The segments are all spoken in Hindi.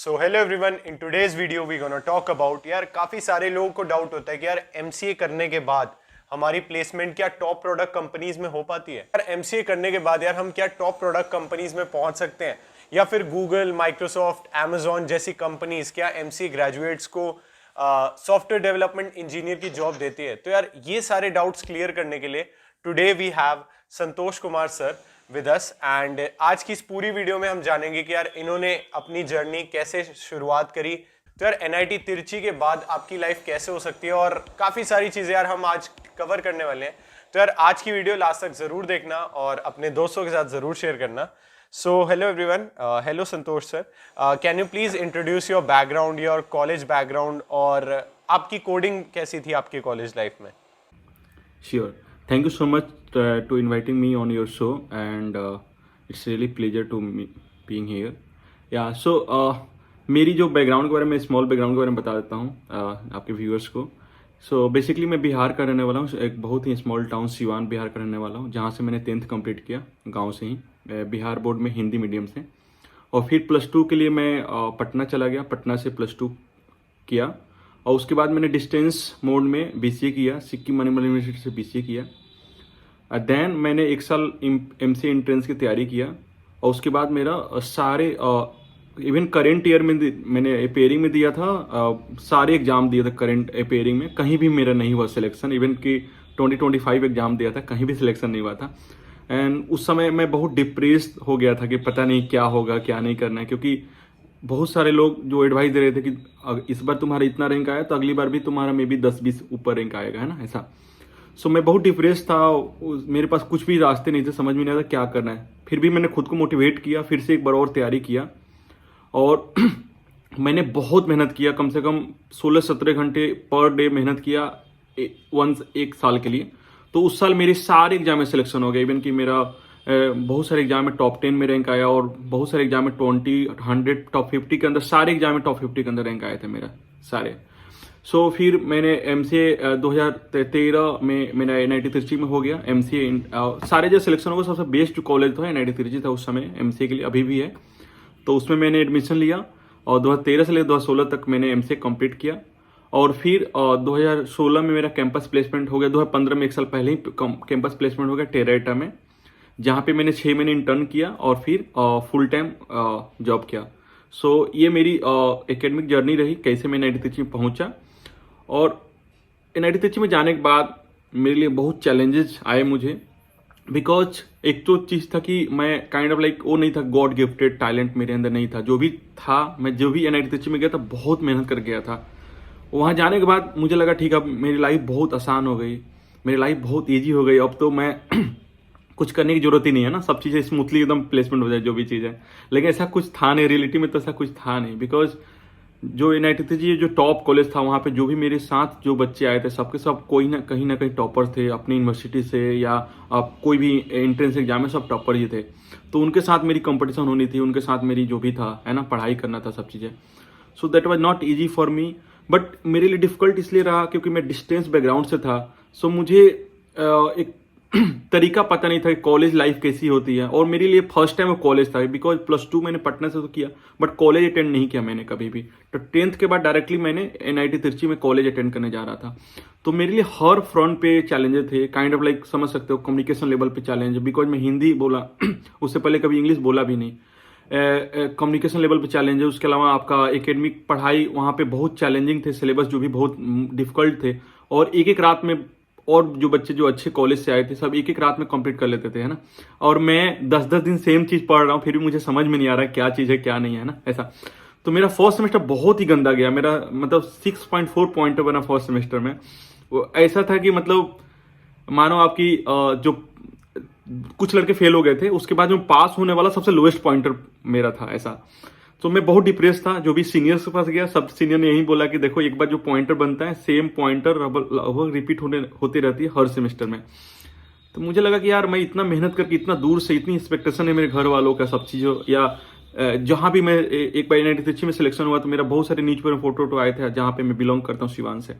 So hello everyone, in today's video we gonna talk about यार काफ़ी सारे लोगों को डाउट होता है कि यार एमसीए करने के बाद हमारी प्लेसमेंट क्या टॉप प्रोडक्ट कंपनीज में हो पाती है। यार एमसीए करने के बाद यार हम क्या टॉप प्रोडक्ट कंपनीज में पहुंच सकते हैं या फिर गूगल, माइक्रोसॉफ्ट, अमेजॉन जैसी कंपनीज क्या एमसीए ग्रेजुएट्स को सॉफ्टवेयर डेवलपमेंट इंजीनियर की जॉब देती है। तो यार ये सारे डाउट्स क्लियर करने के लिए today we have Santosh Kumar sir with us and आज की इस पूरी वीडियो में हम जानेंगे कि यार इन्होंने अपनी जर्नी कैसे शुरुआत करी। तो यार एनआईटी तिरची के बाद आपकी लाइफ कैसे हो सकती है और काफ़ी सारी चीज़ें यार हम आज कवर करने वाले हैं। तो यार आज की वीडियो लास्ट तक ज़रूर देखना और अपने दोस्तों के साथ ज़रूर शेयर करना। सो hello everyone, hello Santosh sir, can you please introduce your background, your college background और आपकी कोडिंग कैसी थी आपकी कॉलेज लाइफ में। Sure. Thank you so much to inviting me on your show, and it's really pleasure to me being here. Yeah. So मेरी जो बैकग्राउंड के बारे में स्मॉल बैकग्राउंड के बारे में बता देता हूँ आपके व्यूअर्स को। सो बेसिकली मैं बिहार का रहने वाला हूँ, एक बहुत ही स्मॉल टाउन सिवान बिहार का रहने वाला हूँ, जहाँ से मैंने 10th कंप्लीट किया गाँव से ही, बिहार बोर्ड में हिंदी मीडियम से। और फिर +2 के लिए मैं पटना चला गया, पटना से +2 किया और उसके बाद मैंने डिस्टेंस मोड में बीसीए किया, सिक्किम मणिपाल यूनिवर्सिटी से बीसीए किया। देन मैंने 1 साल एमसीए एंट्रेंस की तैयारी किया और उसके बाद मेरा सारे इवन करेंट ईयर में मैंने अपेयरिंग में दिया था, सारे एग्जाम दिए थे करेंट अपेयरिंग में, कहीं भी मेरा नहीं हुआ सिलेक्शन। इवन कि 2025 एग्जाम दिया था, कहीं भी सिलेक्शन नहीं हुआ था। एंड उस समय मैं बहुत डिप्रेस्ड हो गया था कि पता नहीं क्या होगा, क्या नहीं करना है, क्योंकि बहुत सारे लोग जो एडवाइस दे रहे थे कि इस बार तुम्हारा इतना रैंक आया तो अगली बार भी तुम्हारा मे बी 10-20 ऊपर रैंक आएगा, है ना, ऐसा। सो मैं बहुत डिप्रेस था, मेरे पास कुछ भी रास्ते नहीं थे, समझ में नहीं आता क्या करना है। फिर भी मैंने खुद को मोटिवेट किया, फिर से एक बार और तैयारी किया और मैंने बहुत मेहनत किया, कम से कम 16-17 घंटे पर डे मेहनत किया एक साल के लिए। तो उस साल मेरे सारे एग्जाम में सिलेक्शन हो गया। इवन कि मेरा बहुत सारे एग्जाम में टॉप 10 में रैंक आया और बहुत सारे एग्जाम में 20, 100, टॉप 50 के अंदर, सारे एग्जाम में टॉप 50 के अंदर रैंक आए थे मेरा सारे। सो फिर मैंने एमसीए 2013 में मेरा एनआईटी तिरची में हो गया एमसीए। सारे जो सिलेक्शन हो गया, सबसे बेस्ट कॉलेज था एनआईटी तिरची था उस समय एमसीए के लिए, अभी भी है। तो उसमें मैंने एडमिशन लिया और 2013 से लेकर 2016 तक मैंने एमसीए कंप्लीट किया। और फिर 2016 में मेरा कैंपस प्लेसमेंट हो गया। 2015 में 1 साल पहले ही कैंपस प्लेसमेंट हो गया टेराटा में, जहाँ पे मैंने 6 महीने इंटर्न किया और फिर फुल टाइम जॉब किया। सो ये मेरी एकेडमिक जर्नी रही, कैसे मैं एनआईटी तिरची में पहुंचा। और एनआईटी तिरची में जाने के बाद मेरे लिए बहुत चैलेंजेस आए मुझे, बिकॉज एक तो चीज़ था कि मैं काइंड ऑफ लाइक वो नहीं था, गॉड गिफ्टेड टैलेंट मेरे अंदर नहीं था। जो भी था, मैं जो भी एनआईटी तिरची में गया था बहुत मेहनत कर गया था। वहाँ जाने के बाद मुझे लगा ठीक है, अब मेरी लाइफ बहुत आसान हो गई, मेरी लाइफ बहुत ईजी हो गई, अब तो मैं कुछ करने की जरूरत ही नहीं है ना, सब चीज़ें स्मूथली एकदम प्लेसमेंट हो जाए जो भी चीज़ है। लेकिन ऐसा कुछ था नहीं, रियलिटी में तो ऐसा कुछ था नहीं। बिकॉज जो एनआईटी तिरची जो टॉप कॉलेज था, वहाँ पे जो भी मेरे साथ जो बच्चे आए थे, सबके सब कोई ना कहीं टॉपर थे अपनी यूनिवर्सिटी से, या कोई भी एंट्रेंस एग्जाम में सब टॉपर ही थे। तो उनके साथ मेरी कंपटीशन होनी थी, उनके साथ मेरी जो भी था, है ना, पढ़ाई करना था, सब चीज़ें। So that was not easy for me. But मेरे लिए डिफिकल्ट इसलिए रहा क्योंकि मैं डिस्टेंस बैकग्राउंड से था। सो मुझे एक तरीका पता नहीं था कि कॉलेज लाइफ कैसी होती है। और मेरे लिए फर्स्ट टाइम वो कॉलेज था, बिकॉज +2 मैंने पटना से तो किया बट कॉलेज अटेंड नहीं किया मैंने कभी भी। तो 10th के बाद डायरेक्टली मैंने एनआईटी तिरची में कॉलेज अटेंड करने जा रहा था। तो मेरे लिए हर फ्रंट पे चैलेंजेस थे, काइंड ऑफ लाइक समझ सकते हो, कम्युनिकेशन लेवल पे चैलेंज, बिकॉज मैं हिंदी बोला उससे पहले कभी इंग्लिश बोला भी नहीं। कम्युनिकेशन लेवल पे चैलेंज है। उसके अलावा आपका एकेडमिक पढ़ाई वहाँ पे बहुत चैलेंजिंग थे, सिलेबस जो भी बहुत डिफिकल्ट थे। और एक रात में, और जो बच्चे जो अच्छे कॉलेज से आए थे सब एक रात में कंप्लीट कर लेते थे, है ना। और मैं 10-10 दिन सेम चीज पढ़ रहा हूँ, फिर भी मुझे समझ में नहीं आ रहा है क्या चीज है क्या नहीं है ना, ऐसा। तो मेरा फर्स्ट सेमेस्टर बहुत ही गंदा गया, मेरा मतलब 6.4 पॉइंट बना फर्स्ट सेमेस्टर में। वो ऐसा था कि मतलब मानो आपकी जो कुछ लड़के फेल हो गए थे, उसके बाद जो पास होने वाला सबसे लोएस्ट पॉइंटर मेरा था, ऐसा। तो मैं बहुत डिप्रेस था। जो भी सीनियर्स के पास गया, सब सीनियर ने यही बोला कि देखो, एक बार जो पॉइंटर बनता है, सेम पॉइंटर लगभग रिपीट होती रहती है हर सेमेस्टर में। तो मुझे लगा कि यार मैं इतना मेहनत करके, इतना दूर से, इतनी एक्सपेक्टेशन है मेरे घर वालों का सब चीज़ों, या जहाँ भी मैं एक बार एनआईटी तिरची में सिलेक्शन हुआ तो मेरा बहुत सारे न्यूज़पेपर में फोटो आए थे, जहाँ पे मैं बिलोंग करता हूँ सिवान से।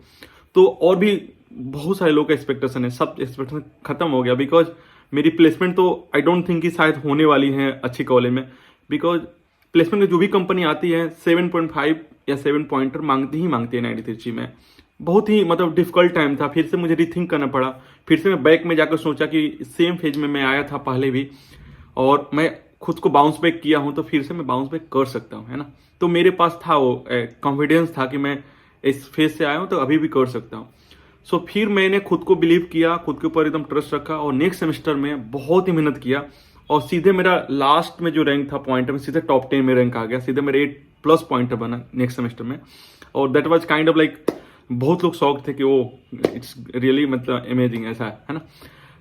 तो और भी बहुत सारे लोग का एक्सपेक्टेशन है, सब एक्सपेक्टेशन खत्म हो गया। बिकॉज मेरी प्लेसमेंट तो आई डोंट थिंक कि शायद होने वाली है अच्छी कॉलेज में, बिकॉज प्लेसमेंट में जो भी कंपनी आती है 7.5 या 7 पॉइंटर मांगती है 93 में। बहुत ही मतलब डिफिकल्ट टाइम था, फिर से मुझे रिथिंक करना पड़ा, फिर से मैं बैक में जाकर सोचा कि सेम फेज में मैं आया था पहले भी और मैं खुद को बाउंस बैक किया हूं तो फिर से मैं बाउंस बैक कर सकता हूं, है ना। तो मेरे पास था वो कॉन्फिडेंस था कि मैं इस फेज से आया हूं तो अभी भी कर सकता हूं। सो फिर मैंने खुद को बिलीव किया, खुद के ऊपर एकदम ट्रस्ट रखा और नेक्स्ट सेमेस्टर में बहुत ही मेहनत किया और सीधे मेरा लास्ट में जो रैंक था पॉइंटर में सीधे टॉप 10 में रैंक आ गया, सीधे मेरे 8+ पॉइंटर बना नेक्स्ट सेमेस्टर में। और that was kind of like बहुत लोग शौक थे कि वो इट्स रियली मतलब अमेजिंग ऐसा है ना।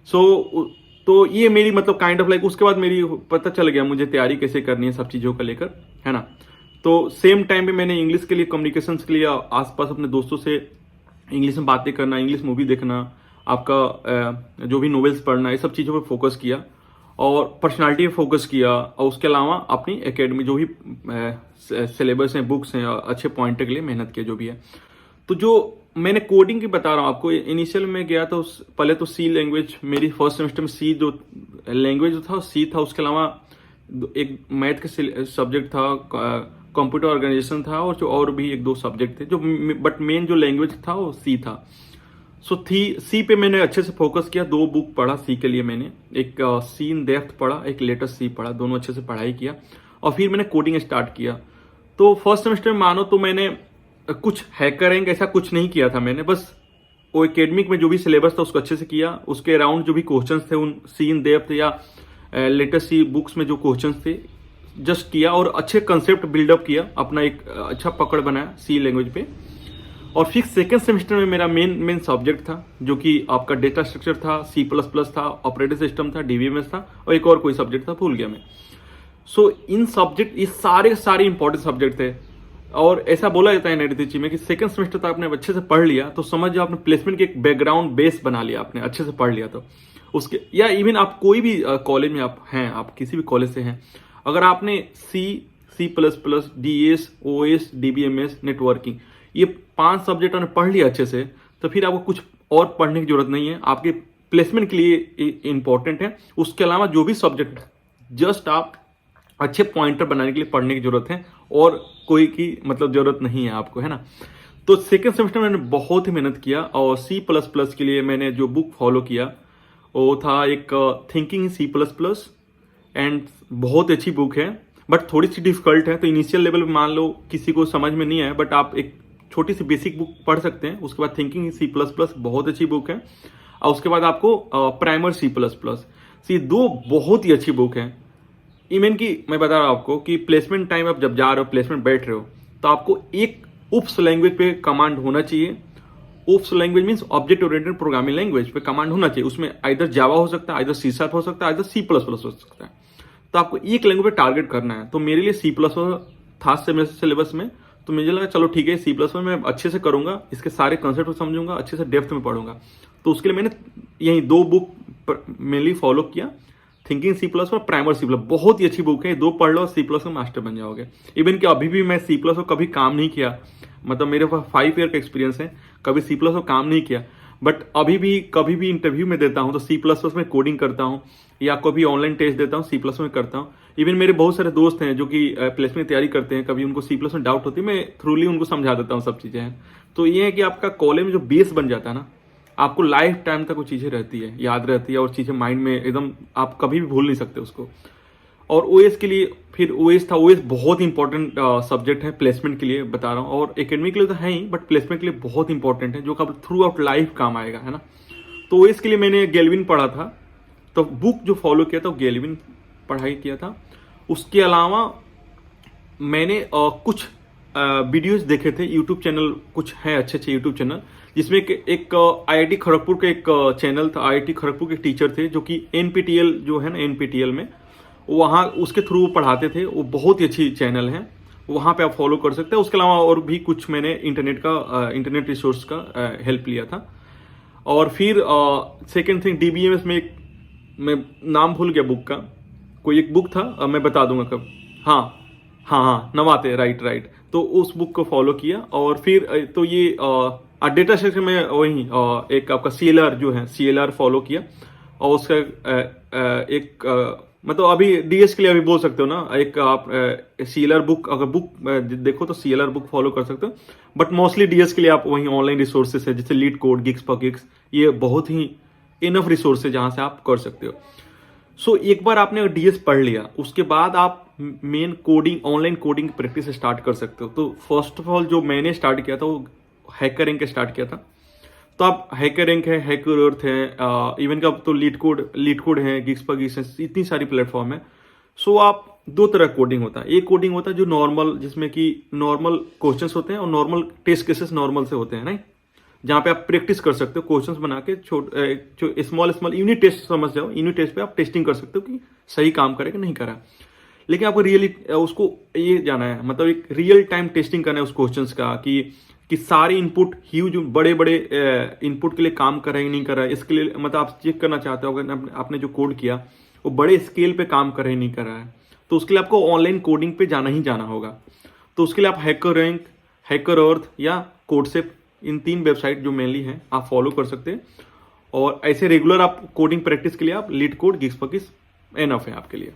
सो तो ये मेरी मतलब काइंड ऑफ लाइक उसके बाद मेरी पता चल गया मुझे तैयारी कैसे करनी है सब चीज़ों को लेकर, है ना। तो सेम टाइम पे मैंने इंग्लिश के लिए कम्युनिकेशन के लिए आसपास अपने दोस्तों से इंग्लिश में बातें करना, इंग्लिश मूवी देखना, आपका जो भी नॉवेल्स पढ़ना, ये सब चीज़ों पे फोकस किया और पर्सनालिटी पे फोकस किया और उसके अलावा अपनी एकेडमी जो भी सिलेबस हैं, बुक्स हैं, अच्छे पॉइंटर के लिए मेहनत किया जो भी है। तो जो मैंने कोडिंग की बता रहा हूँ आपको, इनिशियल में गया तो पहले तो सी लैंग्वेज, मेरी फर्स्ट सेमेस्टर में सी जो लैंग्वेज था सी था, उसके अलावा एक मैथ के सब्जेक्ट था, कंप्यूटर ऑर्गेनाइजेशन था और भी 1-2 सब्जेक्ट थे जो बट मेन जो लैंग्वेज था वो सी था। सो सी पे मैंने अच्छे से फोकस किया, 2 बुक पढ़ा सी के लिए मैंने, एक सी इन डेप्थ पढ़ा, एक लेटेस्ट सी पढ़ा, दोनों अच्छे से पढ़ाई किया और फिर मैंने कोडिंग स्टार्ट किया। तो फर्स्ट सेमेस्टर में मानो तो मैंने कुछ हैकर रैंक ऐसा कुछ नहीं किया था मैंने, बस वो एकेडमिक में जो भी सिलेबस था उसको अच्छे से किया, उसके अराउंड जो भी क्वेश्चंस थे उन सी इन डेप्थ या लेटेस्ट सी बुक्स में जो क्वेश्चंस थे जस्ट किया और अच्छे कंसेप्ट बिल्डअप किया, अपना एक अच्छा पकड़ बनाया सी लैंग्वेज पे। और फिर सेकेंड सेमेस्टर में मेरा मेन सब्जेक्ट था जो कि आपका डेटा स्ट्रक्चर था, C++ था, ऑपरेटिंग सिस्टम था, DBMS था और एक और कोई सब्जेक्ट था, भूल गया मैं। सो इन सब्जेक्ट ये सारे इंपॉर्टेंट सब्जेक्ट थे और ऐसा बोला जाता है NITC में कि सेकंड सेमेस्टर तक आपने अच्छे से पढ़ लिया तो समझ जाओ आपने प्लेसमेंट की एक बैकग्राउंड बेस बना लिया, आपने अच्छे से पढ़ लिया तो उसके, या इवन आप कोई भी कॉलेज में आप हैं, आप किसी भी कॉलेज से हैं, अगर आपने C++, DS, OS, DBMS, networking ये 5 सब्जेक्ट आपने पढ़ लिया अच्छे से तो फिर आपको कुछ और पढ़ने की जरूरत नहीं है, आपके प्लेसमेंट के लिए इंपॉर्टेंट है। उसके अलावा जो भी सब्जेक्ट जस्ट आप अच्छे पॉइंटर बनाने के लिए पढ़ने की जरूरत है और कोई की मतलब जरूरत नहीं है आपको, है ना। तो सेकेंड सेमेस्टर में मैंने बहुत ही मेहनत किया और C++ के लिए मैंने जो बुक फॉलो किया वो था एक थिंकिंग C++ एंड बहुत अच्छी बुक है बट थोड़ी सी डिफिकल्ट है। तो इनिशियल लेवल पे मान लो किसी को समझ में नहीं आया बट आप एक छोटी सी बेसिक बुक पढ़ सकते हैं, उसके बाद थिंकिंग C++ बहुत अच्छी बुक है और उसके बाद आपको प्राइमर C++, 2 बहुत ही अच्छी बुक है। इवन की मैं बता रहा हूं आपको कि प्लेसमेंट टाइम आप जब जा रहे हो, प्लेसमेंट बैठ रहे हो तो आपको एक UPS लैंग्वेज पे कमांड होना चाहिए। UPS language means object oriented programming language पे कमांड होना चाहिए, उसमें आइदर जावा हो सकता है, आइदर C# हो सकता है, आइदर C++ हो सकता है। तो आपको एक लैंग्वेज पे टारगेट करना है। तो मेरे लिए C++ था सिलेबस में, तो मुझे लगा चलो ठीक है C++ में अच्छे से करूंगा, इसके सारे कंसेप्ट समझूंगा, अच्छे से डेप्थ में पढ़ूंगा। तो उसके लिए मैंने यही 2 बुक मेनली फॉलो किया, थिंकिंग C++ और प्राइमर C++, बहुत ही अच्छी बुक है, 2 पढ़ लो C++ में मास्टर बन जाओगे। इवन कि अभी भी मैं C++ कभी काम नहीं किया, मतलब मेरे पास 5 ईयर का एक्सपीरियंस है, कभी C++ काम नहीं किया बट अभी भी कभी भी इंटरव्यू में देता हूं तो C++ में कोडिंग करता हूं या कभी ऑनलाइन टेस्ट देता हूं C++ में करता हूं। इवन मेरे बहुत सारे दोस्त हैं जो कि प्लेसमेंट की तैयारी करते हैं, कभी उनको C++ में डाउट होती है, मैं थ्रूली उनको समझा देता हूं सब चीजें हैं। तो ये है कि आपका कॉलेज में जो बेस बन जाता है ना, आपको लाइफ टाइम तक वो चीजें रहती है, याद रहती है और चीजें माइंड में एकदम आप कभी भी भूल नहीं सकते उसको। और OS के लिए फिर OS था, OS बहुत इंपॉर्टेंट सब्जेक्ट है प्लेसमेंट के लिए बता रहा हूँ, और एकेडमिक के लिए तो है ही बट प्लेसमेंट के लिए बहुत इंपॉर्टेंट है जो कि थ्रू आउट लाइफ काम आएगा, है ना। तो OS के लिए मैंने गेलविन पढ़ा था, तो बुक जो फॉलो किया था वो गेलविन पढ़ाई किया था। उसके अलावा मैंने कुछ वीडियोस देखे थे, यूट्यूब चैनल कुछ है अच्छे यूट्यूब चैनल, जिसमें एक IIT खड़गपुर के एक चैनल था, IIT खड़गपुर के टीचर थे जो कि NPTEL जो है ना, NPTEL में वहाँ उसके थ्रू पढ़ाते थे, वो बहुत ही अच्छी चैनल है, वहाँ पे आप फॉलो कर सकते हैं। उसके अलावा और भी कुछ मैंने इंटरनेट रिसोर्स का हेल्प लिया था। और फिर सेकेंड थिंग DBMS में एक, मैं नाम भूल गया बुक का, कोई एक बुक था, मैं बता दूंगा कब, हाँ नवाते, राइट। तो उस बुक को फॉलो किया और फिर तो ये डेटा स्ट्रक्चर में वही एक आपका CLR जो है CLR फॉलो किया और उसका एक मतलब अभी डीएस के लिए अभी बोल सकते हो ना, एक आप सीएलआर बुक, अगर बुक देखो तो सीएलआर बुक फॉलो कर सकते हो, बट मोस्टली डीएस के लिए आप वहीं ऑनलाइन रिसोर्सेस है जैसे लीड कोड, गिग्स पर गिग्स, ये बहुत ही इनफ रिसोर्स है जहां से आप कर सकते हो। सो एक बार आपने डीएस पढ़ लिया, उसके बाद आप main coding, online coding practice start कर सकते हो। तो फर्स्ट ऑफ ऑल जो मैंने स्टार्ट किया था वो हैकर रैंक स्टार्ट किया था। तो आप हैकर रैंक है, हैकर अर्थ है, इवन का तो लीड कोड है, गिग्स पर गिग्स है, इतनी सारी प्लेटफॉर्म है। सो आप दो तरह कोडिंग होता है, एक कोडिंग होता है जो नॉर्मल, जिसमें कि नॉर्मल क्वेश्चंस होते हैं और नॉर्मल टेस्ट केसेस नॉर्मल से होते हैं, नहीं, जहां पे आप प्रैक्टिस कर सकते हो क्वेश्चंस बना के, जो स्मॉल यूनिट टेस्ट समझ जाओ, यूनिट टेस्ट पे आप टेस्टिंग कर सकते हो कि सही काम करे कि नहीं करा। लेकिन आपको रियली उसको ये जाना है, मतलब एक रियल टाइम टेस्टिंग करना है उस क्वेश्चंस का कि सारे इनपुट ह्यूज बड़े बड़े इनपुट के लिए काम कर रहा है नहीं कर रहा है। इसके लिए मतलब आप चेक करना चाहते हो अगर आपने जो कोड किया वो बड़े स्केल पे काम कर रहा है नहीं कर रहा है, तो उसके लिए आपको ऑनलाइन कोडिंग पे जाना ही जाना होगा। तो उसके लिए आप हैकर रैंक, हैकर अर्थ या कोडसेप, इन 3 वेबसाइट जो मेनली हैं आप फॉलो कर सकते हैं। और ऐसे रेगुलर आप कोडिंग प्रैक्टिस के लिए आप लीड कोड, गिग्स पर गिग्स एनफ है आपके लिए।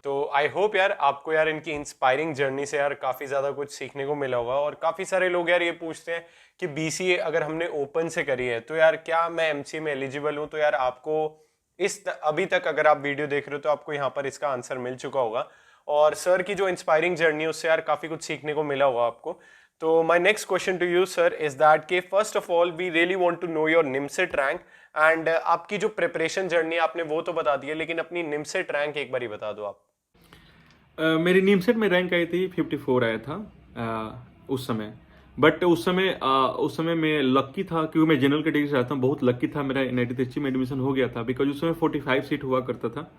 तो आई होप यार आपको यार इनकी इंस्पायरिंग जर्नी से यार काफ़ी ज़्यादा कुछ सीखने को मिला होगा। और काफ़ी सारे लोग यार ये पूछते हैं कि बीसीए अगर हमने ओपन से करी है तो यार क्या मैं एमसीए में एलिजिबल हूँ? तो यार आपको अभी तक अगर आप वीडियो देख रहे हो तो आपको यहाँ पर इसका आंसर मिल चुका होगा। और सर की जो इंस्पायरिंग जर्नी है उससे यार काफ़ी कुछ सीखने को मिला होगा आपको। तो my next question to you sir is that के first of all we really want to know your NIMCET rank and आपकी जो प्रिपरेशन जर्नी आपने वो तो बता दी है, लेकिन अपनी निमसेट रैंक एक बार ही बता दो आप। मेरी निमसेट में रैंक आई थी 54 आया था उस समय। बट उस समय मैं लक्की था क्योंकि मैं जनरल कैटेगरी से आता हूँ, बहुत लक्की था, मेरा यूनाइटेड तिरछी में एडमिशन हो गया था। बिकॉज उस समय 45 सीट हुआ करता था।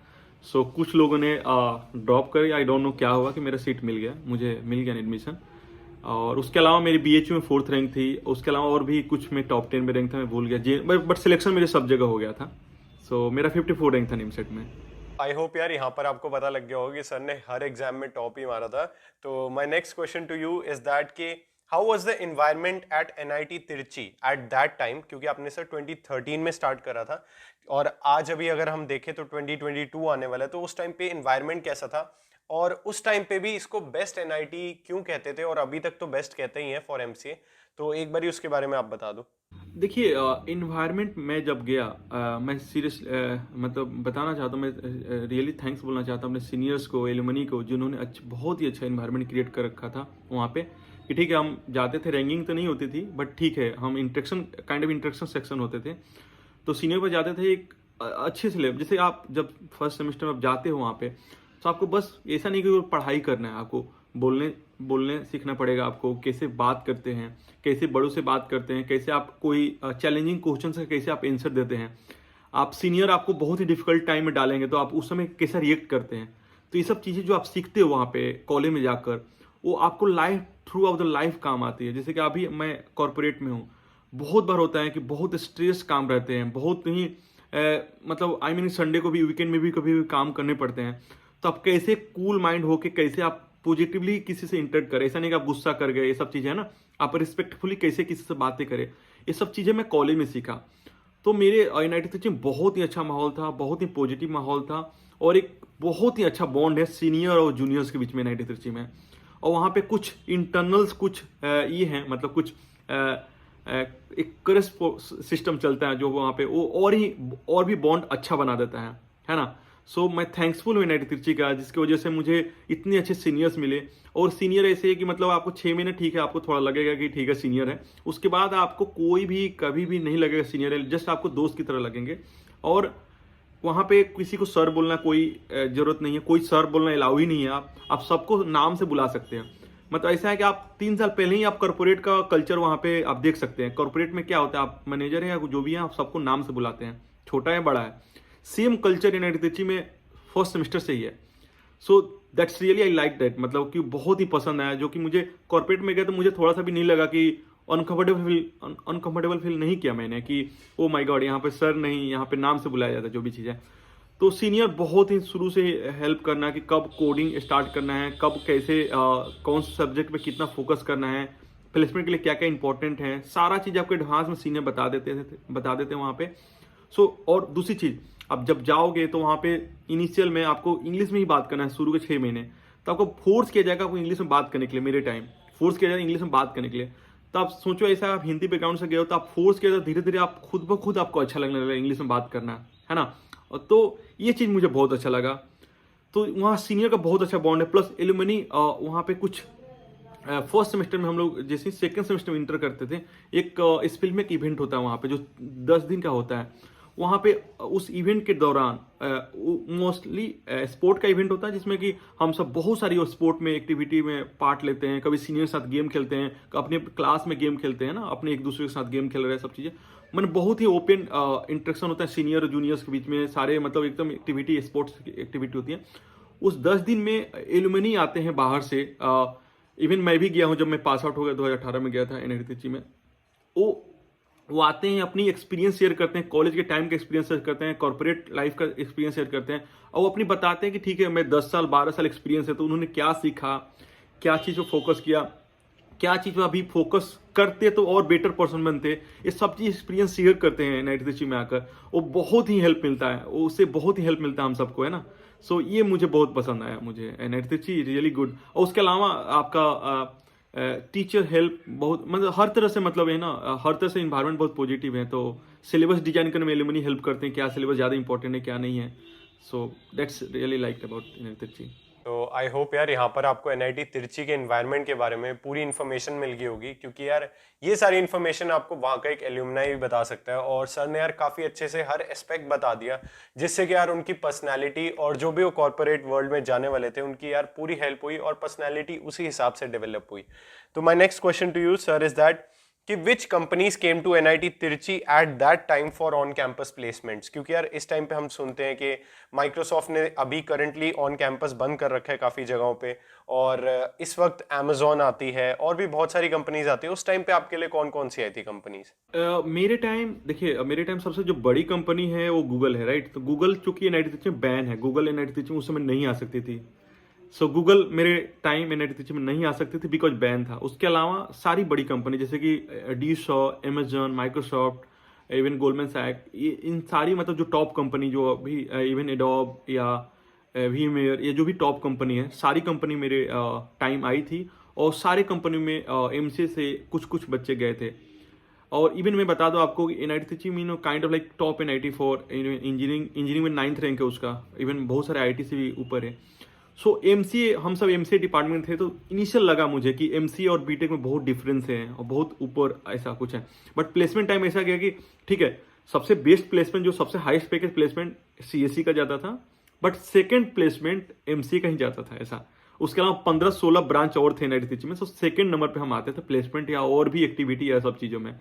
सो कुछ लोगों ने ड्रॉप कर, आई डोंट नो क्या हुआ कि मेरा सीट मिल गया, मुझे मिल गया एडमिशन। और उसके अलावा मेरी बीएचयू में 4th रैंक थी। उसके अलावा और भी कुछ में टॉप 10 में रैंक था, मैं भूल गया। बट सिलेक्शन मेरे सब जगह हो गया था। सो मेरा 54 रैंक था निमसेट में। आई होप यार यहाँ पर आपको पता लग गया होगा कि सर ने हर एग्जाम में टॉप ही मारा था। तो my next question to you is that कि how was the environment at NIT Trichy at that time, क्योंकि आपने सर 2013 में स्टार्ट करा था और आज अभी अगर हम देखें तो 2022 आने वाला है, तो उस टाइम पे एनवायरनमेंट कैसा था और उस टाइम पे भी इसको बेस्ट एनआईटी क्यों कहते थे और अभी तक तो बेस्ट कहते ही हैं फॉर एमसीए। तो एक बार उसके बारे में आप बता दो। देखिए, इन्वायरमेंट में जब गया, मैं सीरियस मतलब बताना चाहता हूँ, मैं रियली थैंक्स बोलना चाहता हूँ अपने सीनियर्स को, एलुमनी को, जिन्होंने बहुत ही अच्छा इन्वायरमेंट क्रिएट कर रखा था वहाँ पे। कि ठीक है, हम जाते थे, रैंकिंग तो नहीं होती थी, बट ठीक है, हम इंटरेक्शन सेक्शन होते थे। तो सीनियर पर जाते थे एक अच्छे से लेवल, जैसे आप जब फर्स्ट सेमेस्टर में आप जाते हो वहाँ पे, तो आपको बस ऐसा नहीं कि पढ़ाई करना है, आपको बोलने सीखना पड़ेगा, आपको कैसे बात करते हैं, कैसे बड़ों से बात करते हैं, कैसे आप कोई चैलेंजिंग क्वेश्चन से कैसे आप आंसर देते हैं। आप सीनियर आपको बहुत ही डिफिकल्ट टाइम में डालेंगे तो आप उस समय कैसे रिएक्ट करते हैं। तो ये सब चीज़ें जो आप सीखते हो वहाँ पे कॉलेज में जाकर, वो आपको life through out the life काम आती है। जैसे कि अभी मैं कॉर्पोरेट में हूँ, बहुत बार होता है कि बहुत स्ट्रेस काम रहते हैं, बहुत ही मतलब आई मीन संडे को भी, वीकेंड में भी कभी भी काम करने पड़ते हैं। तो आप कैसे कूल माइंड होके कैसे आप पॉजिटिवली किसी से इंटरेक्ट करें, ऐसा नहीं कि आप गुस्सा कर गए, ये सब चीज़ें है ना, आप रिस्पेक्टफुली कैसे किसी से बातें करें, ये सब चीज़ें मैं कॉलेज में सीखा। तो मेरे यूनाइटेड तिरछी में बहुत ही अच्छा माहौल था, बहुत ही पॉजिटिव माहौल था और एक बहुत ही अच्छा बॉन्ड है सीनियर और जूनियर्स के बीच में यूनाइटेड तिरछी में। और वहाँ पे कुछ इंटरनल्स, कुछ ये हैं, मतलब कुछ एक क्रश सिस्टम चलता है जो वहाँ पे वो और भी बॉन्ड अच्छा बना देता है ना। सो मैं थैंक्सफुल हूँ यूनाइटेड तिरछी का, जिसकी वजह से मुझे इतने अच्छे सीनियर्स मिले। और सीनियर ऐसे है कि मतलब आपको 6 महीने ठीक है, आपको थोड़ा लगेगा कि ठीक है सीनियर है, उसके बाद आपको कोई भी कभी भी नहीं लगेगा सीनियर है, जस्ट आपको दोस्त की तरह लगेंगे। और वहाँ पे किसी को सर बोलना कोई जरूरत नहीं है, कोई सर बोलना अलाउ ही नहीं है। आप सबको नाम से बुला सकते हैं। मतलब ऐसा है कि आप 3 साल पहले ही आप कॉर्पोरेट का कल्चर वहाँ पे आप देख सकते हैं। कॉर्पोरेट में क्या होता है, आप मैनेजर हैं या जो भी हैं, आप सबको नाम से बुलाते हैं, छोटा है बड़ा है। सेम कल्चर यूनाइटेड तिरछी में फर्स्ट सेमेस्टर से ही है। So that's really I like that, मतलब कि बहुत ही पसंद आया। जो कि मुझे कॉर्पोरेट में गया तो मुझे थोड़ा सा भी नहीं लगा कि अनकंफर्टेबल फील नहीं किया मैंने कि ओ माय गॉड यहाँ पे सर नहीं, यहाँ पे नाम से बुलाया जाता है, जो भी चीज़ है। तो सीनियर बहुत ही शुरू से हेल्प करना कि कब कोडिंग स्टार्ट करना है, कब कैसे कौन से सब्जेक्ट पे कितना फोकस करना है, प्लेसमेंट के लिए क्या क्या इंपॉर्टेंट है, सारा चीज़ आपको एडवांस में सीनियर बता देते वहाँ पे। सो और दूसरी चीज़, आप जब जाओगे तो वहाँ पे इनिशियल में आपको इंग्लिश में ही बात करना है शुरू के 6 महीने, तो आपको फोर्स किया जाएगा आपको इंग्लिश में बात करने के लिए। मेरे टाइम फोर्स किया जाएगा इंग्लिश में बात करने के लिए। तो आप सोचो ऐसा आप हिंदी बैकग्राउंड से गए हो तो आप फोर्स किया जाए, धीरे धीरे आप खुद ब खुद आपको अच्छा लगने लगा इंग्लिश में बात करना, है ना। तो ये चीज़ मुझे बहुत अच्छा लगा। तो वहाँ सीनियर का बहुत अच्छा बॉन्ड है, प्लस एलुमनी वहाँ पे कुछ फर्स्ट सेमेस्टर में हम लोग जैसे सेकंड सेमेस्टर में इंटर करते थे, एक इस फील्ड में एक इवेंट होता है वहाँ पे जो 10 दिन का होता है। वहाँ पे उस इवेंट के दौरान मोस्टली स्पोर्ट का इवेंट होता है जिसमें कि हम सब बहुत सारी स्पोर्ट में एक्टिविटी में पार्ट लेते हैं। कभी सीनियर के साथ गेम खेलते हैं, अपने क्लास में गेम खेलते हैं ना, अपने एक दूसरे के साथ गेम खेल रहे हैं, सब चीज़ें मैंने बहुत ही ओपन इंटरेक्शन होता है सीनियर और जूनियर्स के बीच में, सारे मतलब एकदम एक्टिविटी स्पोर्ट्स की एक्टिविटी होती है। उस 10 दिन में एलुमनी आते हैं बाहर से। इवन मैं भी गया हूँ, जब मैं पास आउट हो गया 2018 में गया था एनआईटी तिरची में। वो आते हैं, अपनी एक्सपीरियंस शेयर करते हैं, कॉलेज के टाइम का एक्सपीरियंस शेयर करते हैं, कॉर्पोरेट लाइफ का एक्सपीरियंस शेयर करते हैं, और वो अपनी बताते हैं कि ठीक है मैं 10 साल 12 साल एक्सपीरियंस है, तो उन्होंने क्या सीखा, क्या चीज़ पर फोकस किया, क्या चीज़ पर अभी फोकस करते तो और बेटर पर्सन बनते। ये सब चीज़ एक्सपीरियंस शेयर करते हैं एनआईटी तिरची में आकर। वो बहुत ही हेल्प मिलता है, उससे बहुत ही हेल्प मिलता है हम सबको, है ना। सो ये मुझे बहुत पसंद आया, मुझे एनआईटी तिरची रियली गुड। और उसके अलावा आपका टीचर हेल्प बहुत, मतलब हर तरह से, मतलब है ना, हर तरह से इन्वायरमेंट बहुत पॉजिटिव है। तो सिलेबस डिजाइन करने में एलुमनी हेल्प करते हैं, क्या सिलेबस ज़्यादा इंपॉर्टेंट है क्या नहीं है। So that's really liked about NIT Trichy. तो आई होप यार यहाँ पर आपको एनआईटी तिरची के एनवायरनमेंट के बारे में पूरी इन्फॉर्मेशन मिल गई होगी, क्योंकि यार ये सारी इन्फॉर्मेशन आपको वहाँ का एक एल्यूमनाई भी बता सकता है। और सर ने यार काफ़ी अच्छे से हर एस्पेक्ट बता दिया, जिससे कि यार उनकी पर्सनैलिटी और जो भी वो कॉर्पोरेट वर्ल्ड में जाने वाले थे उनकी यार पूरी हेल्प हुई और पर्सनैलिटी उसी हिसाब से डेवलप हुई। तो my next question to you sir is that कि which companies came to NIT Trichy at that time for on campus placements, क्योंकि यार इस टाइम पे हम सुनते हैं कि माइक्रोसॉफ्ट ने अभी करंटली ऑन कैंपस बंद कर रखा है काफ़ी जगहों पे, और इस वक्त अमेजोन आती है और भी बहुत सारी कंपनीज आती है। उस टाइम पे आपके लिए कौन कौन सी आई थी कंपनीज? मेरे टाइम देखिए, मेरे टाइम सबसे जो बड़ी कंपनी है वो गूगल है, राइट। तो गूगल चूंकि एनआईटी तिरची में बैन है, गूगल एनआईटी तिरची में उस समय नहीं आ सकती थी। सो गूगल मेरे टाइम एनआईटी तिरची में नहीं आ सकती थी बिकॉज बैन था। उसके अलावा सारी बड़ी कंपनी जैसे कि DE Shaw, Amazon, Microsoft, even Goldman Sachs, ये इन सारी मतलब जो टॉप कंपनी जो अभी इवन एडोब या वीमेयर, ये जो भी टॉप कंपनी है, सारी कंपनी मेरे टाइम आई थी। और सारे कंपनी में एमसीए से कुछ कुछ बच्चे गए थे। और इवन मैं बता दूं आपको एनआईटी तिरची मीनो kind of like top NIT for engineering में 9th रैंक है उसका। इवन बहुत सारे आईटी से भी ऊपर है। सो एमसीए, हम सब एमसीए डिपार्टमेंट थे, तो इनिशियल लगा मुझे कि एमसीए और बीटेक में बहुत डिफरेंस है और बहुत ऊपर ऐसा कुछ है। बट प्लेसमेंट टाइम ऐसा गया कि ठीक है, सबसे बेस्ट प्लेसमेंट जो सबसे हाईएस्ट पैकेज प्लेसमेंट सीएससी का जाता था, बट सेकंड प्लेसमेंट एमसीए का ही जाता था ऐसा। उसके अलावा 15-16 ब्रांच और थे एनआईटी तिरची में। सो सेकंड नंबर पे हम आते थे प्लेसमेंट या और भी एक्टिविटी या सब चीज़ों में।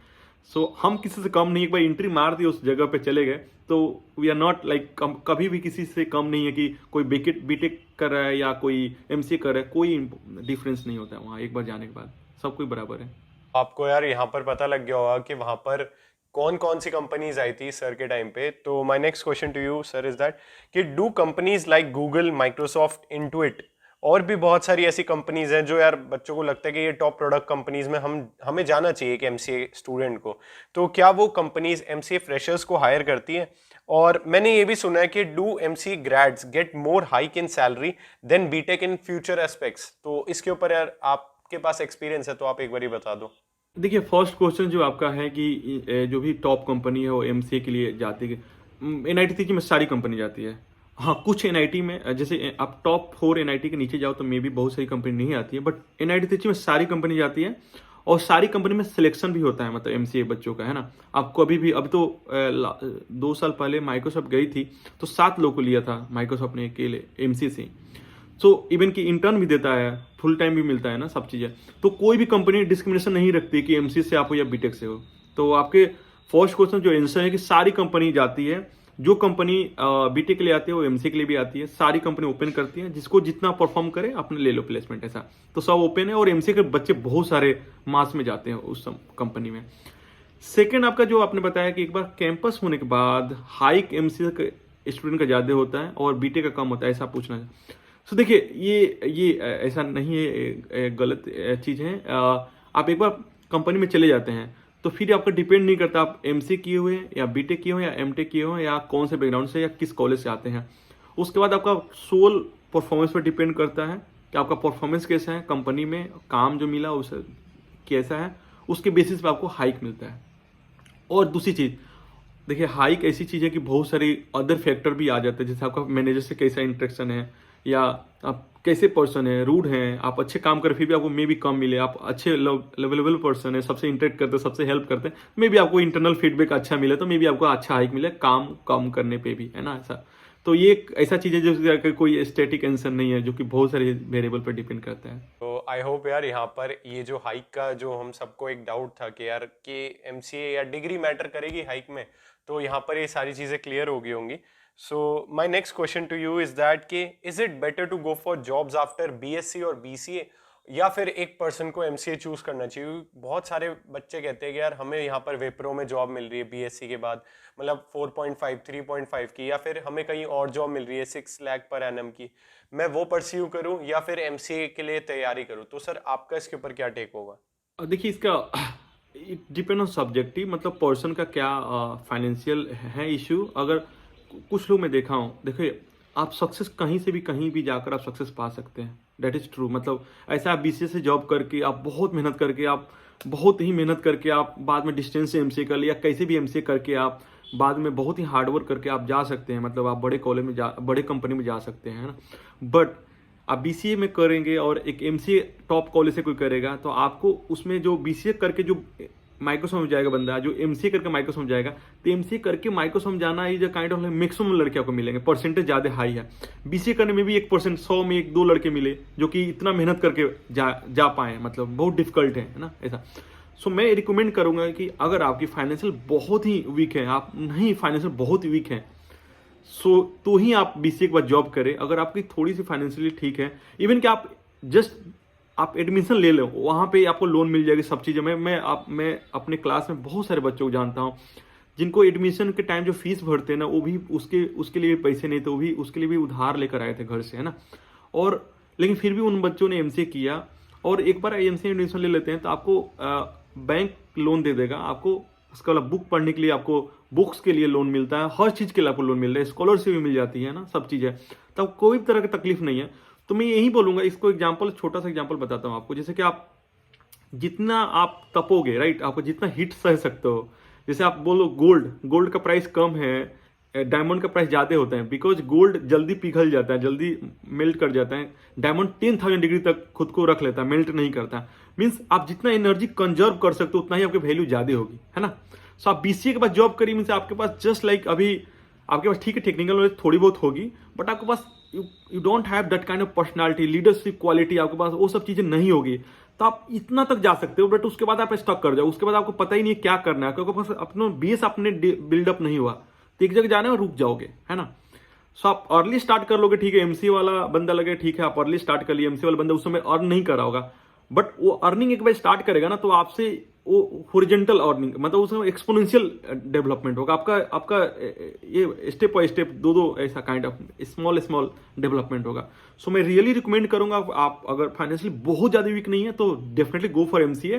सो हम किसी से कम नहीं, एक बार एंट्री मार दी उस जगह पे चले गए, तो वी आर नॉट लाइक कभी भी किसी से कम नहीं है कि कोई बीटेक कर रहा है या कोई एमसीए कर रहा है, कोई डिफरेंस नहीं होता है वहाँ। एक बार जाने के बाद सब कोई बराबर है। आपको यार यहाँ पर पता लग गया होगा कि वहाँ पर कौन कौन सी कंपनीज आई थी सर के टाइम पे। तो my next question to you sir is that कि do companies like Google, Microsoft, Intuit और भी बहुत सारी ऐसी कंपनीज हैं जो यार बच्चों को लगता है कि ये टॉप प्रोडक्ट कंपनीज में हमें जाना चाहिए एक एमसीए स्टूडेंट को, तो क्या वो कंपनीज एमसीए फ्रेशर्स को हायर करती हैं? और मैंने ये भी सुना है कि do MCA grades get more hike in salary than BTech in future aspects? तो इसके ऊपर यार आपके पास एक्सपीरियंस है तो आप एक बार ही बता दो। देखिए, फर्स्ट क्वेश्चन जो आपका है कि जो भी टॉप कंपनी है वो एमसीए के लिए जाती है, एनआईटी तिरची में सारी कंपनी जाती है। हाँ, कुछ एनआईटी में जैसे आप टॉप 4 एनआईटी के नीचे जाओ तो मे भी बहुत सारी कंपनी नहीं आती है, बट एनआईटी तिरची में सारी कंपनी जाती है। और सारी कंपनी में सिलेक्शन भी होता है, मतलब एमसीए बच्चों का, है ना। आपको अभी तो 2 साल पहले माइक्रोसॉफ्ट गई थी तो 7 लोग को लिया था माइक्रोसॉफ्ट ने अकेले एमसीए से। सो इवन की इंटर्न भी देता है, फुल टाइम भी मिलता है ना, सब चीज़ें। तो कोई भी कंपनी डिस्क्रिमिनेशन नहीं रखती कि एमसीए से आप हो या बीटेक से हो। तो आपके फर्स्ट क्वेश्चन जो आंसर है कि सारी कंपनी जाती है। जो कंपनी बीटेक के लिए आती है वो एमसीए के लिए भी आती है। सारी कंपनी ओपन करती है, जिसको जितना परफॉर्म करे अपने ले लो प्लेसमेंट, ऐसा। तो सब ओपन है और एमसीए के बच्चे बहुत सारे मास में जाते हैं उस कंपनी में। सेकेंड, आपका जो आपने बताया कि एक बार कैंपस होने के बाद हाइक एमसीए का स्टूडेंट का ज़्यादा होता है और बीटेक का कम होता है, ऐसा पूछना है। सो देखिए, ये ऐसा नहीं है, गलत चीज़ है। आप एक बार कंपनी में चले जाते हैं तो फिर आपका डिपेंड नहीं करता आप एमसीए किए हुए हैं या बीटेक किए हुए हैं या एमटेक किए हुए हैं या कौन से बैकग्राउंड से या किस कॉलेज से आते हैं। उसके बाद आपका सोल परफॉर्मेंस पर डिपेंड करता है कि आपका परफॉर्मेंस कैसा है, कंपनी में काम जो मिला उस कैसा है, उसके बेसिस पे आपको हाइक मिलता है। और दूसरी चीज़ देखिए, हाइक ऐसी चीज़ है कि बहुत सारी अदर फैक्टर भी आ जाते हैं, जैसे आपका मैनेजर से कैसा इंटरेक्शन है या आप कैसे पर्सन है, रूड हैं, आप अच्छे काम करें फिर भी आपको मे भी कम मिले, आप अच्छे लेवलेबल पर्सन है, सबसे इंटरेक्ट करते हैं, सबसे हेल्प करते हैं, मे भी आपको इंटरनल फीडबैक अच्छा मिले तो मे भी आपको अच्छा हाइक मिले काम कम करने पे भी, है ना ऐसा। तो ये एक ऐसा चीज़ है जो कोई स्टैटिक आंसर नहीं है, जो कि बहुत सारे वेरिएबल पर डिपेंड करता है। तो आई होप यार यहाँ पर ये जो हाइक का जो हम सबको एक डाउट था कि यार कि एमसीए या डिग्री मैटर करेगी हाइक में, तो यहाँ पर ये सारी चीज़ें क्लियर हो गई होंगी। So my next question to you is that कि is it better to go for jobs after BSc और बीसीए, या फिर एक पर्सन को एमसीए चूज करना चाहिए? बहुत सारे बच्चे कहते हैं कि यार हमें यहाँ पर वेप्रो में जॉब मिल रही है बीएससी के बाद, मतलब 4.5 3.5 की, या फिर हमें कहीं और जॉब मिल रही है 6 लाख पर एनएम की, मैं वो परस्यू करूं या फिर एमसीए के लिए तैयारी करूं? तो सर आपका इसके ऊपर क्या टेक होगा? देखिए, इसका इट डिपेंड ऑन सब्जेक्टिव, मतलब पर्सन का क्या फाइनेंशियल है इशू। अगर कुछ लोग मैं देखा हूँ, देखिए आप सक्सेस कहीं से भी कहीं भी जाकर आप सक्सेस पा सकते हैं, दैट इज़ ट्रू। मतलब ऐसा आप बीसीए से जॉब करके आप बहुत मेहनत करके आप बहुत ही मेहनत करके आप बाद में डिस्टेंस से एमसीए कर लिया, कैसे भी एमसीए करके आप बाद में बहुत ही हार्डवर्क करके आप जा सकते हैं, मतलब आप बड़े कॉलेज में बड़े कंपनी में जा सकते हैं, है ना। बट आप बीसीए में करेंगे और एक एमसीए टॉप कॉलेज से कोई करेगा तो आपको उसमें जो बीसीए करके जो माइक्रोसॉफ्ट में जाएगा बंदा, जो एमसीए करके माइक्रोसॉफ्ट में जाएगा, तो एमसीए करके माइक्रोसॉफ्ट जाना is a kind of maximum लड़के आपको मिलेंगे, परसेंटेज ज़्यादा हाई है। बीसीए करने में भी 1%, 100 में 1-2 लड़के मिले जो कि इतना मेहनत करके जा पाए, मतलब बहुत डिफिकल्ट है ना ऐसा। सो मैं रिकमेंड करूंगा कि अगर आपकी फाइनेंशियल बहुत ही वीक है, आप नहीं फाइनेंशियल बहुत ही वीक है, सो तो ही आप बीसीए के बाद जॉब करें। अगर आपकी थोड़ी सी फाइनेंशियली ठीक है, इवन कि आप जस्ट आप एडमिशन ले लो, वहाँ पे आपको लोन मिल जाएगी, सब चीज़ें। मैं अपने क्लास में बहुत सारे बच्चों को जानता हूँ जिनको एडमिशन के टाइम जो फीस भरते हैं ना, वो भी उसके लिए भी पैसे नहीं थे, वो भी उसके लिए भी उधार लेकर आए थे घर से, है ना। और लेकिन फिर भी उन बच्चों ने एमसीए किया, और एक बार एमसीए एडमिशन ले लेते हैं तो आपको बैंक लोन दे देगा, आपको उसका मतलब बुक पढ़ने के लिए आपको बुक्स के लिए लोन मिलता है, हर चीज़ के लिए आपको लोन मिल रहा है, स्कॉलरशिप भी मिल जाती है ना, सब चीज़ है, तब कोई भी तरह की तकलीफ नहीं है। तो मैं यही बोलूँगा, इसको एग्जाम्पल, छोटा सा एग्जाम्पल बताता हूँ आपको। जैसे कि आप जितना आप तपोगे, राइट, आपको जितना हीट सह सकते हो, जैसे आप बोलो गोल्ड का प्राइस कम है, डायमंड का प्राइस ज़्यादा होता है, बिकॉज गोल्ड जल्दी पिघल जाता है, जल्दी मेल्ट कर जाता है। डायमंड 10,000 डिग्री तक खुद को रख लेता है, मेल्ट नहीं करता। मीन्स आप जितना एनर्जी कंजर्व कर सकते हो उतना ही आपकी वैल्यू ज़्यादा होगी, है ना। सो आप बीसीए के बाद जॉब करिए, मीन्स आपके पास जस्ट लाइक अभी आपके पास ठीक है टेक्निकल नॉलेज थोड़ी बहुत होगी, बट आपके पास you don't have that kind of personality, leadership quality, आपके पास वो सब चीज़ें नहीं होगी। तो आप इतना तक जा सकते हो, बट उसके बाद आप स्टक कर जाओ, उसके बाद आपको पता ही नहीं है क्या करना है, क्योंकि पास अपना बेस आपने बिल्डअप नहीं हुआ, तो एक जगह जाना है और रुक जाओगे, है ना। सो आप अर्ली स्टार्ट कर लोगे, ठीक है, एमसी वाला बंदा लगे, ठीक है, आप अर्ली स्टार्ट कर लिए, एमसी वाला बंदा उस समय अर्न नहीं कर रहा होगा, बट वो अर्निंग एक बार स्टार्ट करेगा ना, तो आपसे वो हॉरिजॉन्टल अर्निंग, मतलब उसमें एक्सपोनेंशियल डेवलपमेंट होगा आपका ये स्टेप बाय स्टेप दो ऐसा काइंड ऑफ स्मॉल डेवलपमेंट होगा। सो मैं रियली रिकमेंड करूंगा, आप अगर फाइनेंशियली बहुत ज़्यादा वीक नहीं है तो definitely go for MCA,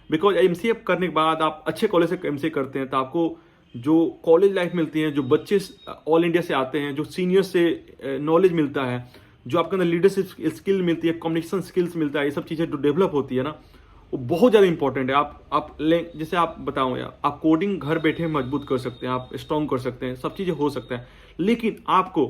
because MCA करने के बाद आप अच्छे कॉलेज से एमसीए करते हैं तो आपको जो कॉलेज लाइफ मिलती है, जो बच्चे ऑल इंडिया से आते हैं, जो सीनियर से नॉलेज मिलता है, जो आपके अंदर लीडरशिप स्किल मिलती है, कम्युनिकेशन स्किल्स मिलता है, ये सब चीज़ें जो डेवलप होती है ना, वो बहुत ज़्यादा इंपॉर्टेंट है। आप जैसे आप बताऊँ यार, आप कोडिंग घर बैठे मजबूत कर सकते हैं, आप स्ट्रॉन्ग कर सकते हैं, सब चीज़ें हो सकता है, लेकिन आपको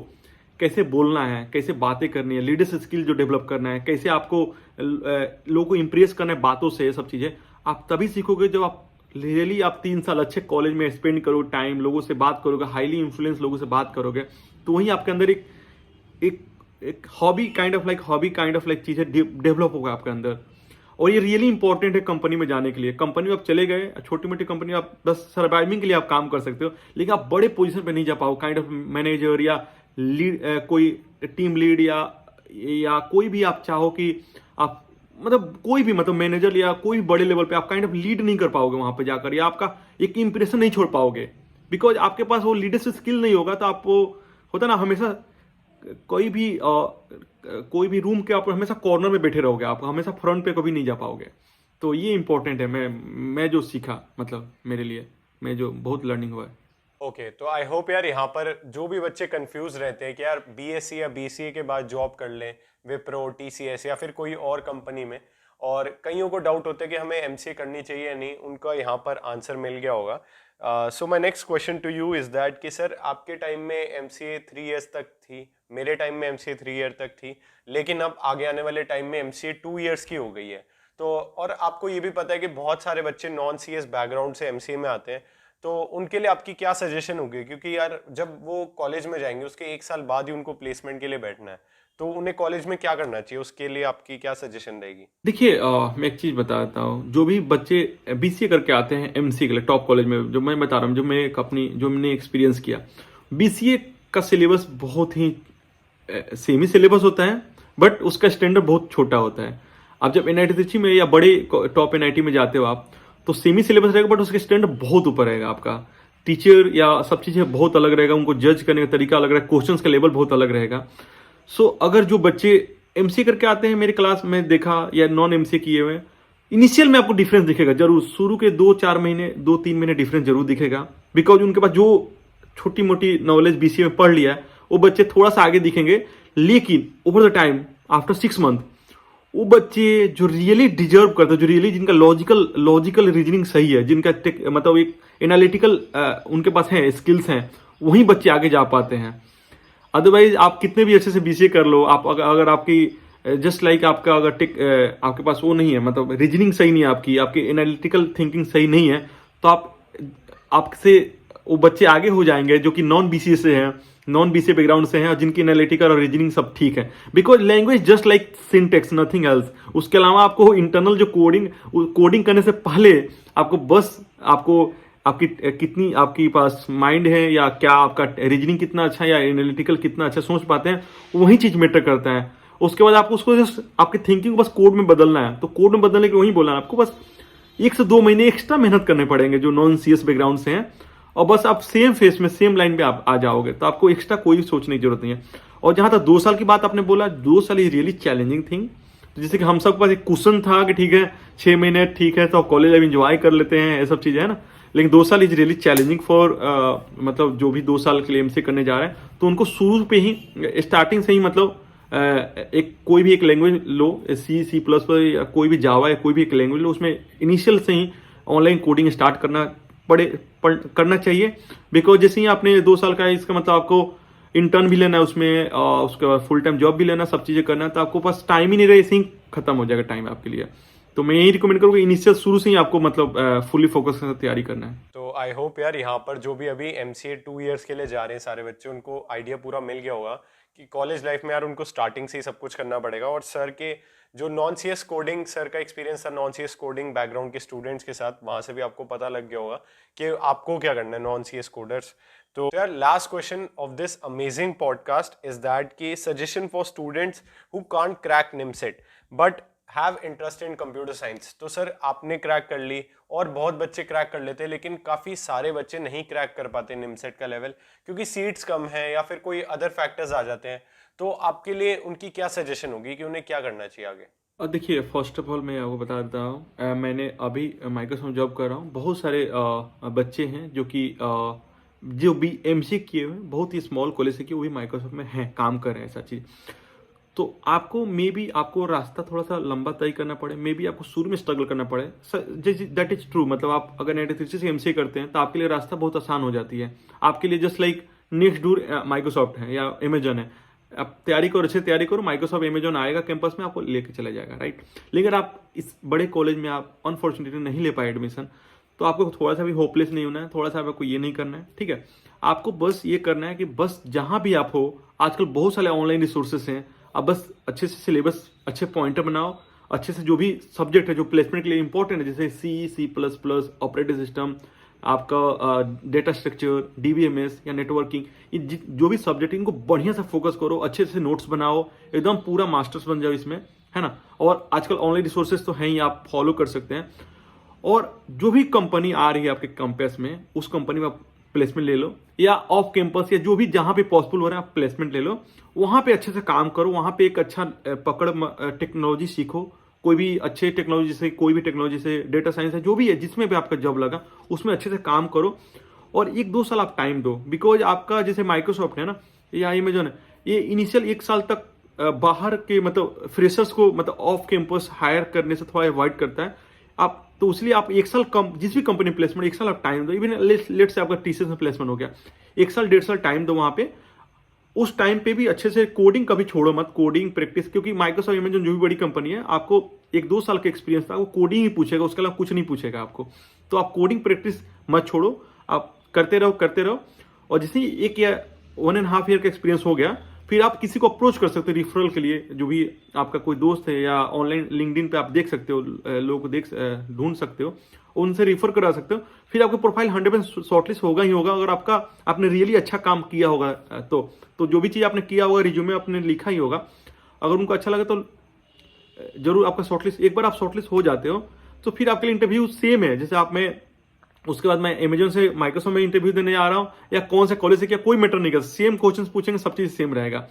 कैसे बोलना है, कैसे बातें करनी है, लीडरशिप स्किल जो डेवलप करना है, कैसे आपको लोगों को इंप्रेस करना है बातों से, ये सब चीज़ें आप तभी सीखोगे जब आप रियली आप 3 साल अच्छे कॉलेज में स्पेंड करो टाइम, लोगों से बात करोगे, हाईली इन्फ्लुएंस लोगों से बात करोगे, तो वहीं आपके अंदर एक हॉबी काइंड ऑफ लाइक चीज़ें डेवलप होगा आपके अंदर। और ये रियली इंपॉर्टेंट है कंपनी में जाने के लिए। कंपनी में आप चले गए, छोटी मोटी कंपनी आप बस सर्वाइविंग के लिए आप काम कर सकते हो, लेकिन आप बड़े पोजीशन पे नहीं जा पाओ, काइंड ऑफ मैनेजर या लीड, कोई टीम लीड या कोई भी आप चाहो कि आप मतलब कोई भी मतलब मैनेजर या कोई बड़े लेवल पे आप काइंड ऑफ लीड नहीं कर पाओगे वहां पे जाकर, या आपका एक इंप्रेशन नहीं छोड़ पाओगे, बिकॉज आपके पास वो लीडरशिप स्किल नहीं होगा। तो आप वो होता ना, हमेशा कोई भी रूम के आप हमेशा कॉर्नर में बैठे रहोगे, आप हमेशा फ्रंट पे कभी नहीं जा पाओगे। तो ये इंपॉर्टेंट है, मैं जो सीखा, मतलब मेरे लिए मैं जो बहुत लर्निंग हुआ है। ओके तो आई होप यार यहाँ पर जो भी बच्चे कंफ्यूज रहते हैं कि यार बीएससी या बीसीए के बाद जॉब कर लें विप्रो टीसीएस या फिर कोई और कंपनी में, और कईयों को डाउट होता है कि हमें एमसीए करनी चाहिए या नहीं, उनका यहाँ पर आंसर मिल गया होगा। So my next question to you is that कि सर आपके टाइम में एमसीए 3 इयर्स तक थी, मेरे टाइम में एमसीए 3 ईयर तक थी, लेकिन अब आगे आने वाले टाइम में एमसीए 2 इयर्स की हो गई है। तो और आपको ये भी पता है कि बहुत सारे बच्चे नॉन सीएस बैकग्राउंड से एमसीए में आते हैं, तो उनके लिए आपकी क्या सजेशन होगी, क्योंकि यार जब वो कॉलेज में जाएंगे उसके 1 साल बाद ही उनको प्लेसमेंट के लिए बैठना है, तो उन्हें कॉलेज में क्या करना चाहिए, उसके लिए आपकी क्या सजेशन रहेगी? देखिए मैं एक चीज़ बताता हूँ, जो भी बच्चे बीसीए करके आते हैं एमसीए के लिए टॉप कॉलेज में, जो मैं बता रहा हूँ, जो मैंने एक्सपीरियंस किया, बीसीए का सिलेबस बहुत ही सेमी सिलेबस होता है, बट उसका स्टैंडर्ड बहुत छोटा होता है। आप जब एनआईटी ट्रिची में या बड़े टॉप एनआईटी में जाते हो आप, तो सेमी सिलेबस रहेगा, बट उसका स्टैंडर्ड बहुत ऊपर रहेगा। आपका टीचर या सब चीज़ें बहुत अलग रहेगा, उनको जज करने का तरीका अलग रहेगा, क्वेश्चंस का लेवल बहुत अलग रहेगा। सो अगर जो बच्चे एमसीए करके आते हैं मेरे क्लास में देखा, या नॉन एमसीए किए हुए, इनिशियल में आपको डिफरेंस दिखेगा जरूर, शुरू के 2-4 महीने 2-3 महीने डिफरेंस जरूर दिखेगा, बिकॉज उनके पास जो छोटी मोटी नॉलेज बीसीए में पढ़ लिया है वो बच्चे थोड़ा सा आगे दिखेंगे। लेकिन over the time after 6 month वो बच्चे जो रियली डिजर्व करते हैं, जो रियली जिनका लॉजिकल रीजनिंग सही है, जिनका मतलब एक एनालिटिकल उनके पास है, स्किल्स हैं, वही बच्चे आगे जा पाते हैं। अदरवाइज आप कितने भी अच्छे से बीसीए कर लो, आप अगर आपकी जस्ट लाइक आपका अगर आपके पास वो नहीं है, मतलब रीजनिंग सही नहीं है, आपकी एनालिटिकल थिंकिंग सही नहीं है, तो आपसे वो बच्चे आगे हो जाएंगे जो कि नॉन बीसीए से हैं, नॉन बीसीए बैकग्राउंड से हैं, और जिनकी एनालिटिकल और रीजनिंग सब ठीक है। Because language just like syntax, nothing else. उसके अलावा आपको इंटरनल जो कोडिंग करने से पहले आपको बस आपकी कितनी आपके पास माइंड है, या क्या आपका रीजनिंग कितना अच्छा है, या एनालिटिकल कितना अच्छा सोच पाते हैं, वही चीज मैटर करता है। उसके बाद आपको उसको जस्ट आपकी थिंकिंग को बस कोड में बदलना है, तो कोड में बदलने के वही बोलना है आपको, बस 1 से 2 महीने एक्स्ट्रा मेहनत करने पड़ेंगे जो नॉन सीएस बैकग्राउंड से हैं, और बस आप सेम फेस में सेम लाइन पे आप आ जाओगे, तो आपको एक्स्ट्रा कोई सोचने की जरूरत नहीं है। और जहां तक 2 साल की बात आपने बोला, 2 साल इज रियली चैलेंजिंग थिंग। जैसे कि हम सबके पास एक क्वेश्चन था कि ठीक है 6 महीने ठीक है, तो कॉलेज अब इंजॉय कर लेते हैं, ये सब चीजें है ना, लेकिन 2 साल इज रियली चैलेंजिंग फॉर मतलब जो भी 2 साल के लिए एमसीए करने जा रहे हैं, तो उनको शुरू पे ही स्टार्टिंग से ही मतलब कोई भी एक लैंग्वेज लो, सी प्लस प्लस या कोई भी जावा या कोई भी एक लैंग्वेज लो, उसमें इनिशियल से ही ऑनलाइन कोडिंग स्टार्ट करना चाहिए। बिकॉज जैसे ही आपने 2 साल का, इसका मतलब आपको इंटर्न भी लेना है उसमें, उसके बाद फुल टाइम जॉब भी लेना, सब चीजें करना है, तो आपको पास टाइम ही नहीं रहे, ऐसे ही खत्म हो जाएगा टाइम आपके लिए। तो मैं यही रिकमेंड करूँगा इनिशियल शुरू से ही आपको मतलब फुली फोकस के साथ तैयारी करना है। तो आई होप यार यहाँ पर जो भी अभी एमसीए 2 इयर्स के लिए जा रहे हैं सारे बच्चे, उनको आइडिया पूरा मिल गया होगा कि कॉलेज लाइफ में यार उनको स्टार्टिंग से ही सब कुछ करना पड़ेगा। और सर के जो नॉन सीएस कोडिंग, सर का एक्सपीरियंस था नॉन सीएस कोडिंग बैकग्राउंड के स्टूडेंट्स के साथ, वहां से भी आपको पता लग गया होगा कि आपको क्या करना है नॉन सीएस कोडर्स। तो यार last question of this amazing podcast is that कि suggestion for students who can't crack NIMCET but have interest in computer science. तो सर आपने क्रैक कर ली और बहुत बच्चे क्रैक कर लेते हैं, लेकिन काफ़ी सारे बच्चे नहीं क्रैक कर पाते निमसेट का लेवल, क्योंकि सीट्स कम है या फिर कोई अदर फैक्टर्स आ जाते हैं। तो आपके लिए उनकी क्या सजेशन होगी कि उन्हें क्या करना चाहिए आगे? और देखिए, फर्स्ट ऑफ ऑल मैं आपको बता देता हूँ, मैंने अभी माइक्रोसॉफ्ट जॉब कर रहा हूँ। बहुत सारे बच्चे हैं जो कि जो भी एमसीए किए हुए, बहुत ही स्मॉल कॉलेज से किए, वो भी माइक्रोसॉफ्ट में हैं, काम कर रहे हैं, ऐसा चीज़। तो आपको मे बी आपको रास्ता थोड़ा सा लंबा तय करना पड़े, मे बी आपको शुरू में स्ट्रगल करना पड़े, दैट इज ट्रू। मतलब आप अगर 93 से एमसीए करते हैं तो आपके लिए रास्ता बहुत आसान हो जाती है। आपके लिए just like next door Microsoft है या अमेजन है, आप तैयारी करो, अच्छे तैयारी करो, माइक्रोसॉफ्ट अमेजन आएगा कैंपस में, आपको लेके चला जाएगा, राइट। लेकिन आप इस बड़े कॉलेज में आप अनफॉर्चुनेटली नहीं ले पाए एडमिशन, तो आपको थोड़ा सा भी होपलेस नहीं होना है, थोड़ा सा आपको ये नहीं करना है, ठीक है। आपको बस ये करना है कि बस जहां भी आप हो, आजकल बहुत सारे ऑनलाइन रिसोर्सेस हैं, आप बस अच्छे से सिलेबस, अच्छे पॉइंटर बनाओ, अच्छे से जो भी सब्जेक्ट है जो प्लेसमेंट के लिए इंपॉर्टेंट है, जैसे C plus plus, operating system, आपका डेटा स्ट्रक्चर, डीबीएमएस या नेटवर्किंग, ये जो भी सब्जेक्ट है इनको बढ़िया से फोकस करो, अच्छे से नोट्स बनाओ, एकदम पूरा मास्टर्स बन जाओ इसमें, है ना। और आजकल ऑनलाइन रिसोर्सेज तो हैं ही, आप फॉलो कर सकते हैं। और जो भी कंपनी आ रही है आपके कैंपस में, उस कंपनी में आप प्लेसमेंट ले लो, या ऑफ कैंपस या जो भी जहां पे पॉसिबल हो रहा है आप प्लेसमेंट ले लो, वहां पे अच्छे से काम करो, वहां पे एक अच्छा पकड़ टेक्नोलॉजी सीखो, कोई भी अच्छे टेक्नोलॉजी से, कोई भी टेक्नोलॉजी से, डेटा साइंस है, जो भी है, जिसमें भी आपका जॉब लगा उसमें अच्छे से काम करो और 1-2 साल आप टाइम दो। बिकॉज आपका जैसे माइक्रोसॉफ्ट है ना या अमेजन है, ये इनिशियल 1 साल तक बाहर के मतलब फ्रेशर्स को मतलब ऑफ कैंपस हायर करने से थोड़ा अवॉइड करता है। आप तो इसलिए आप 1 साल कम, जिस भी कंपनी प्लेसमेंट 1 साल आप टाइम दो। इवन लेट से आपका टीसीएस में प्लेसमेंट हो गया, 1 साल 1.5 साल टाइम दो वहां पे। उस टाइम पे भी अच्छे से कोडिंग कभी छोड़ो मत, कोडिंग प्रैक्टिस, क्योंकि माइक्रोसॉफ्ट अमेजन जो भी बड़ी कंपनी है, आपको 1-2 साल का एक्सपीरियंस था, वो कोडिंग ही पूछेगा, उसके अलावा कुछ नहीं पूछेगा आपको। तो आप कोडिंग प्रैक्टिस मत छोड़ो, आप करते रहो करते रहो। और जैसे 1 या 1.5 ईयर का एक्सपीरियंस हो गया, फिर आप किसी को अप्रोच कर सकते हो रेफरल के लिए। जो भी आपका कोई दोस्त है या ऑनलाइन लिंक्डइन पे आप देख सकते हो, लोगों को ढूंढ सकते हो, उनसे रेफर करा सकते हो। फिर आपका प्रोफाइल 100% शॉर्टलिस्ट होगा ही होगा, अगर आपने रियली अच्छा काम किया होगा तो जो भी चीज़ आपने किया होगा रिज्यूमे आपने लिखा ही होगा। अगर उनको अच्छा लगा तो जरूर आपका शॉर्टलिस्ट, एक बार आप शॉर्टलिस्ट हो जाते हो तो फिर आपके लिए इंटरव्यू सेम है। जैसे आप में उसके बाद मैं अमेजन से माइक्रोसॉफ्ट में इंटरव्यू देने जा रहा हूँ या कौन से कॉलेज से, क्या कोई मैटर नहीं करता, सेम क्वेश्चंस पूछेंगे, सब चीज सेम रहेगा।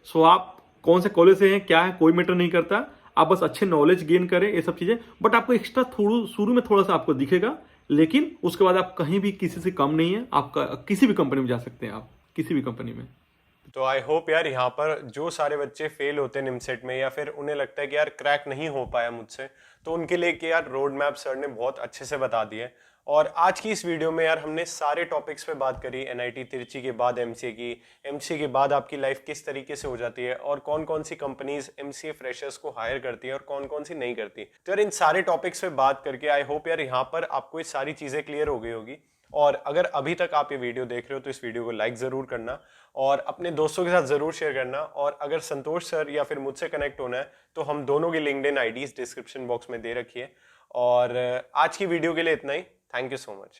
सो आप कौन से कॉलेज से हैं, क्या है, कोई मैटर नहीं करता। आप बस अच्छे नॉलेज गेन करें, ये सब चीजें। बट आपको एक्स्ट्रा शुरू में थोड़ा सा आपको दिखेगा, लेकिन उसके बाद आप कहीं भी किसी से कम नहीं है। आपका किसी भी कंपनी में जा सकते हैं, आप किसी भी कंपनी में। तो आई होप यार यहाँ पर जो सारे बच्चे फेल होते हैं निमसेट में, या फिर उन्हें लगता है कि यार क्रैक नहीं हो पाया मुझसे, तो उनके लिए कि यार रोड मैप सर ने बहुत अच्छे से बता दिया है। और आज की इस वीडियो में यार हमने सारे टॉपिक्स पे बात करी, एनआईटी तिरची के बाद एमसीए की, एमसीए के बाद आपकी लाइफ किस तरीके से हो जाती है, और कौन कौन सी कंपनीज एमसीए फ्रेशर्स को हायर करती है और कौन कौन सी नहीं करती। तो यार इन सारे टॉपिक्स पे बात करके आई होप यार यहाँ पर आपको ये सारी चीज़ें क्लियर हो गई होगी। और अगर अभी तक आप ये वीडियो देख रहे हो तो इस वीडियो को लाइक ज़रूर करना और अपने दोस्तों के साथ ज़रूर शेयर करना। और अगर संतोष सर या फिर मुझसे कनेक्ट होना है तो हम दोनों की लिंक्डइन आईडीज डिस्क्रिप्शन बॉक्स में दे रखी है। और आज की वीडियो के लिए इतना ही। Thank you so much.